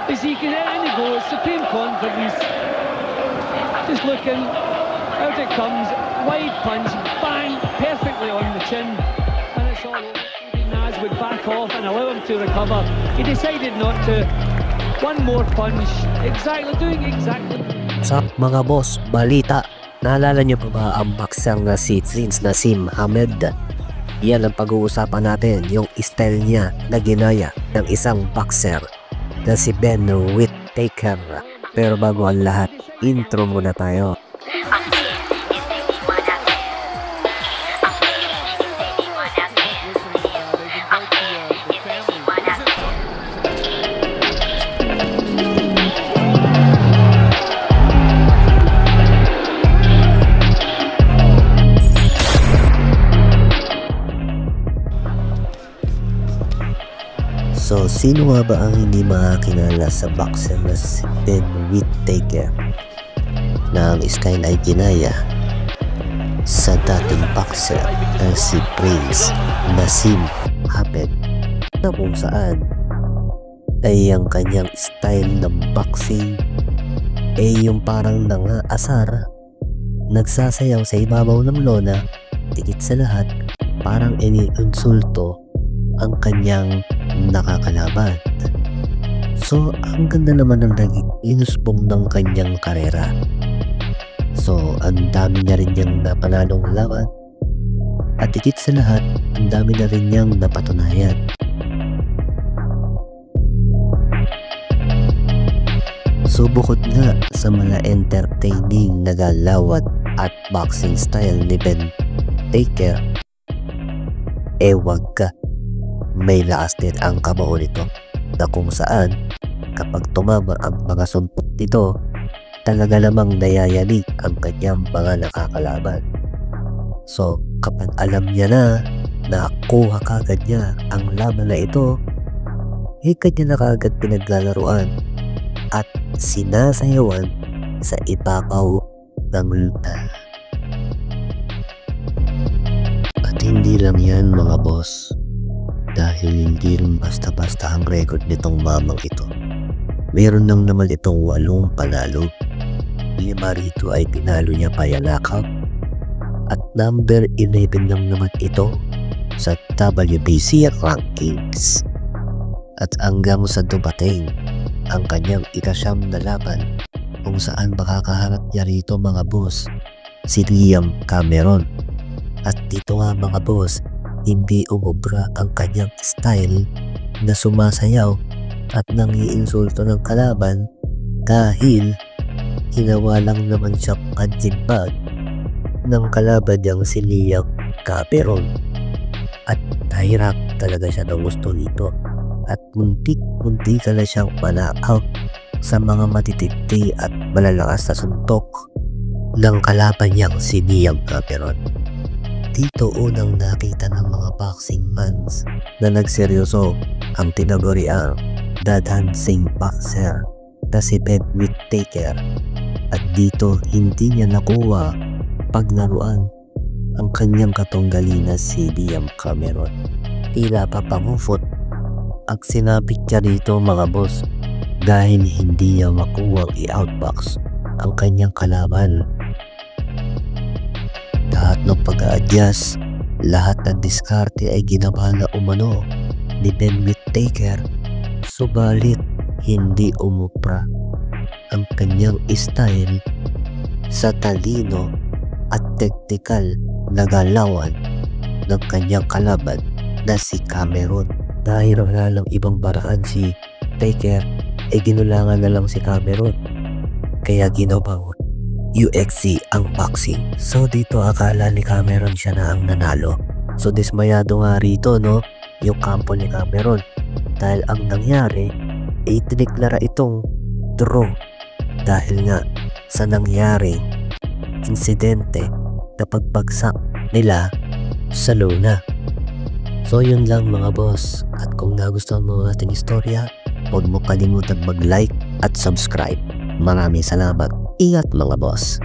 As he can in he goes, supreme confidence. Just looking, out it comes, wide punch, bang, perfectly on the chin, and it's all over. Naz would back off and allow him to recover. He decided not to. One more punch, doing exactly. Sa mga boss, balita, naalala nyo pa ba ang boxer na si Prince Naseem Hamed? Yan ang pag-uusapan natin, yung style niya na ginaya ng isang boxer na si Ben Whittaker. Pero bago ang lahat, intro muna tayo. So, sino nga ba ang hindi makakilala sa boxer na si Ben Whittaker na ang style ay ginaya sa dating boxer na si Prince Naseem Hamed, na kung saan ay ang kanyang style ng boxing ay yung parang nangaasar, nagsasayaw sa ibabaw ng lona, tikit sa lahat, parang iniinsulto ang kanyang nakakalaban. So, ang ganda naman ng naging inusbong ng kanyang karera. So, ang dami na rin niyang napanalong laban. At higit sa lahat, ang dami na rin niyang napatunayan. So, bukod nga sa mga entertaining na galawat at boxing style ni Ben Whittaker, wag ka. May lakas din ang kabaho nito na kung saan kapag tumama ang mga suntok nito, talaga namang nayayanig ang kanyang mga nakakalaban. So kapag alam niya na nakuha kagad niya ang laban na ito, kanya na kagad pinaglalaruan at sinasayawan sa ibabaw ng lupa. At hindi lang yan mga boss, dahil hindi rin basta-basta ang record nitong mamang ito. Meron lang naman itong 8 panalo. 5 rito ay pinalo niya via knockout. At number 11 lang naman ito sa WBC rankings. At hanggang sa dumating ang kanyang ika-9 na laban kung saan makakaharap niya rito mga boss si Liam Cameron. At dito nga mga boss, hindi umubra ang kanyang style na sumasayaw at nangiinsulto ng kalaban dahil ginawa lang naman siya punching bag ng kalaban niyang si Liam Cameron. At nahirap talaga siya ng gusto nito at muntik-munti ka na siyang manakaw sa mga matitindi at malalakas na suntok ng kalaban niyang si Liam Cameron. Dito unang nakita ng mga boxing fans na nagseryoso ang tinaguriang The Dancing Boxer na si Ben Whittaker. At dito hindi niya nakuha paglaruan ang kanyang katunggali na si Liam Cameron. Tila papamufot ang sinapit niya dito mga boss dahil hindi niya makuha i-outbox ang kanyang kalaban. Lahat ng pag-a-adjust, lahat ng diskarte ay ginawa na umano ni Ben Whittaker, subalit hindi umupra ang kanyang style sa talino at teknikal na galawan ng kanyang kalaban na si Cameron. Dahil wala lang ibang paraan si Whittaker, ginulangan na lang si Cameron, kaya ginawa UFC ang boxing. So dito akala ni Cameron siya na ang nanalo. So dismayado nga rito yung kampo ni Cameron dahil ang nangyari ay tineklara itong draw dahil nga sa nangyaring insidente na pagbagsak nila sa luna. So yun lang mga boss, at kung nagustuhan mo ang ating istorya, huwag mo kalimutan mag-like at subscribe. Maraming salamat. Ingat mga boss.